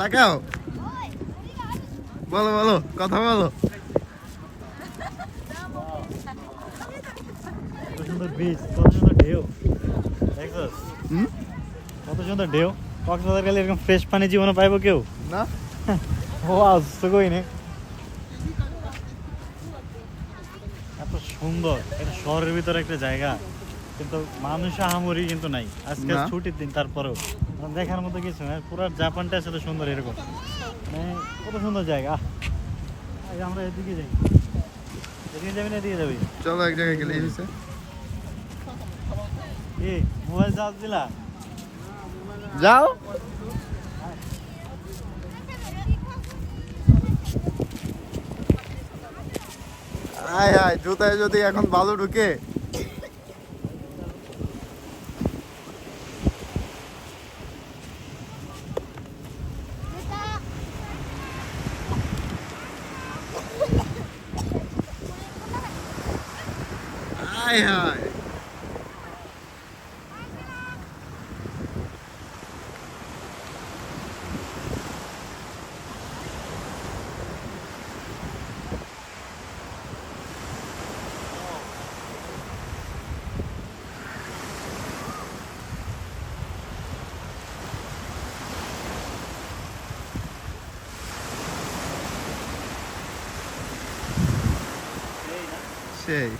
তাকাও, বলো বলো, কথা বলো। কত সুন্দর বীজ, কত সুন্দর ঢেউ, দেখছস? কত সুন্দর ঢেউ। কক্সবাজার গেলে এরকম ফ্রেশ পানি জীবনে পাইবো কেউ না, ও আজ তো কই নে। এত সুন্দর, এটা শহরের ভিতরে একটা জায়গা, কিন্তু মানুষ আহামরি কিন্তু নাই। আজকে না। ছুটির দিন, তারপরেও দেখার মতো কিছু না। পুরো জাপানটা আসলে সুন্দর এরকম, মানে কত সুন্দর জায়গা। আজ আমরা এদিকে যাই, এদিকে যাবি না এদিকে যাবি? চলো এক জায়গায় গেলে হয়েছে। কি মোবাইল চার্জ দিলা? যাও। আয় হায়, জুতায় যদি এখন বালু ঢুকে। আয় হায়, সেই